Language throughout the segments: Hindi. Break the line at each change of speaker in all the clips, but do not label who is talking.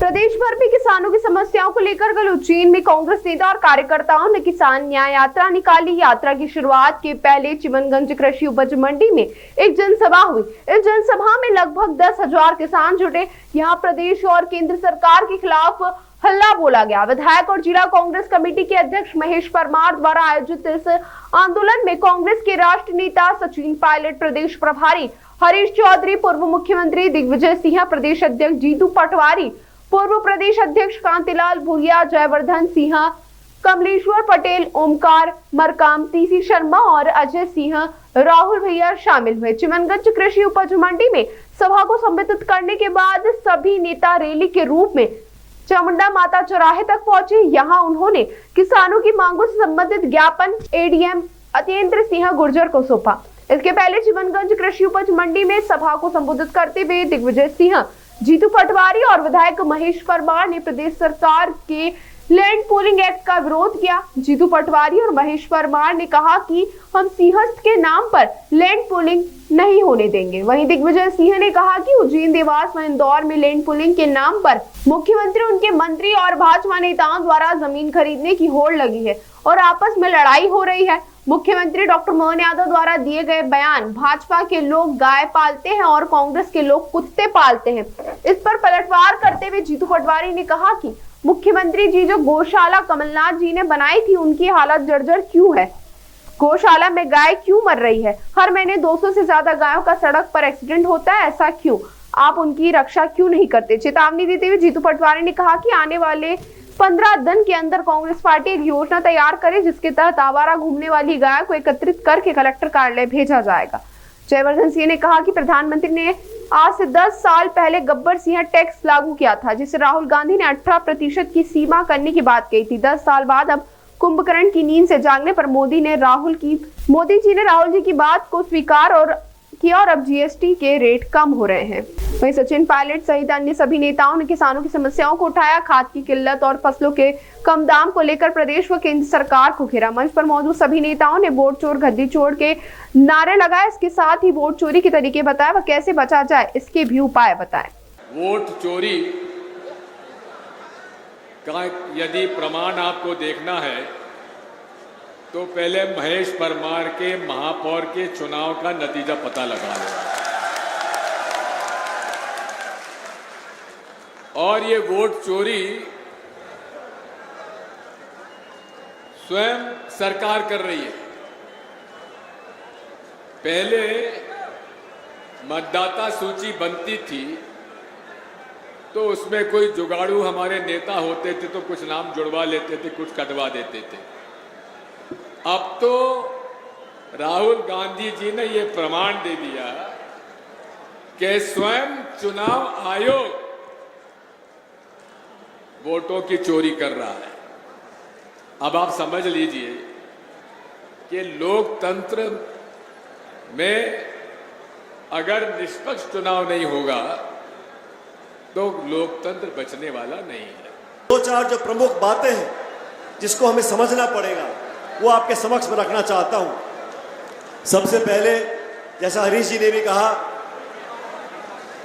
प्रदेश भर में किसानों की समस्याओं को लेकर कल उज्जैन में कांग्रेस नेता और कार्यकर्ताओं ने किसान न्याय यात्रा निकाली। यात्रा की शुरुआत के पहले चिमनगंज कृषि उपज मंडी में एक जनसभा हुई। इस जनसभा में लगभग 10,000 किसान जुटे। यहाँ प्रदेश और केंद्र सरकार के खिलाफ हल्ला बोला गया। विधायक और जिला कांग्रेस कमेटी के अध्यक्ष महेश परमार द्वारा आयोजित इस आंदोलन में कांग्रेस के राष्ट्रीय नेता सचिन पायलट, प्रदेश प्रभारी हरीश चौधरी, पूर्व मुख्यमंत्री दिग्विजय सिंह, प्रदेश अध्यक्ष जीतू पटवारी, पूर्व प्रदेश अध्यक्ष कांतिलाल भूरिया, जयवर्धन सिंह, कमलेश्वर पटेल, ओमकार मरकाम, टीसी शर्मा और अजय सिंह, राहुल भैया शामिल हुए। चिमनगंज कृषि उपज मंडी में सभा को संबोधित करने के बाद सभी नेता रैली के रूप में चामुंडा माता चौराहे तक पहुंचे। यहाँ उन्होंने किसानों की मांगों से संबंधित ज्ञापन एडीएम अत्येंद्र सिंह गुर्जर को सौंपा। इसके पहले चिमनगंज कृषि उपज मंडी में सभा को संबोधित करते हुए दिग्विजय सिंह, जीतू पटवारी और विधायक महेश परमार ने प्रदेश सरकार के लैंड पूलिंग एक्ट का विरोध किया। जीतू पटवारी और महेश परमार ने कहा कि हम सिंहस्थ के नाम पर लैंड पूलिंग नहीं होने देंगे। वहीं दिग्विजय सिंह ने कहा कि उज्जैन, देवास व इंदौर में लैंड पूलिंग के नाम पर मुख्यमंत्री, उनके मंत्री और भाजपा नेताओं द्वारा जमीन खरीदने की होड़ लगी है और आपस में लड़ाई हो रही है। मुख्यमंत्री डॉक्टर मोहन यादव द्वारा दिए गए बयान, भाजपा के लोग गाय पालते हैं और कांग्रेस के लोग कुत्ते पालते हैं, इस पर पलटवार करते हुए जीतू पटवारी ने कहा कि मुख्यमंत्री जी जो गौशाला कमलनाथ जी ने बनाई थी, उनकी हालत जर्जर क्यों है? गौशाला में गाय क्यों मर रही है? हर महीने 200 से ज्यादा गायों का सड़क पर एक्सीडेंट होता है, ऐसा क्यों? आप उनकी रक्षा क्यों नहीं करते? चेतावनी देते हुए जीतू पटवारी ने कहा कि आने वाले 15 दिन के अंदर कांग्रेस पार्टी एक योजना तैयार करे जिसके तहत आवारा घूमने वाली गाय को एकत्रित करके कलेक्टर कार्यालय भेजा जाएगा। जयवर्धन सिंह ने कहा कि प्रधानमंत्री ने आज से 10 साल पहले गब्बर सिंह टैक्स लागू किया था, जिसे राहुल गांधी ने 18% की सीमा करने की बात कही थी। 10 साल बाद अब कुंभकर्ण की नींद से जागने पर मोदी जी ने राहुल जी की बात को स्वीकार और किया और अब जीएसटी के रेट कम हो रहे हैं। वहीं सचिन पायलट सहित अन्य सभी नेताओं ने किसानों की समस्याओं को उठाया। खाद की किल्लत और फसलों के कम दाम को लेकर प्रदेश व केंद्र सरकार को घेरा। मंच पर मौजूद सभी नेताओं ने वोट चोर गद्दी चोर के नारे लगाए। इसके साथ ही वोट चोरी के तरीके बताए व कैसे बचा जाए इसके भी उपाय बताए।
वोट चोरी का यदि प्रमाण आपको देखना है तो पहले महेश परमार के महापौर के चुनाव का नतीजा पता लगा लें। और ये वोट चोरी स्वयं सरकार कर रही है। पहले मतदाता सूची बनती थी तो उसमें कोई जुगाड़ू हमारे नेता होते थे तो कुछ नाम जुड़वा लेते थे, कुछ कटवा देते थे। अब तो राहुल गांधी जी ने ये प्रमाण दे दिया कि स्वयं चुनाव आयोग वोटों की चोरी कर रहा है। अब आप समझ लीजिए कि लोकतंत्र में अगर निष्पक्ष चुनाव नहीं होगा तो लोकतंत्र बचने वाला नहीं है।
दो चार जो प्रमुख बातें हैं जिसको हमें समझना पड़ेगा वो आपके समक्ष में रखना चाहता हूं। सबसे पहले जैसा हरीश जी ने भी कहा,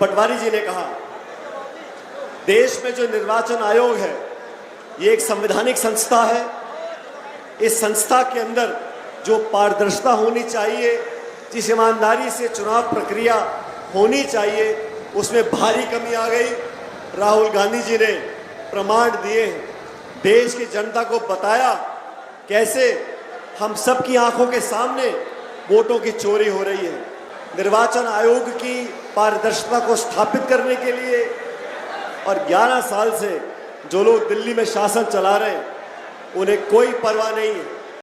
पटवारी जी ने कहा, देश में जो निर्वाचन आयोग है ये एक संवैधानिक संस्था है। इस संस्था के अंदर जो पारदर्शिता होनी चाहिए, जिस ईमानदारी से चुनाव प्रक्रिया होनी चाहिए, उसमें भारी कमी आ गई। राहुल गांधी जी ने प्रमाण दिए, देश की जनता को बताया कैसे हम सबकी आंखों के सामने वोटों की चोरी हो रही है। निर्वाचन आयोग की पारदर्शिता को स्थापित करने के लिए और 11 साल से जो लोग दिल्ली में शासन चला रहे हैं उन्हें कोई परवाह नहीं है।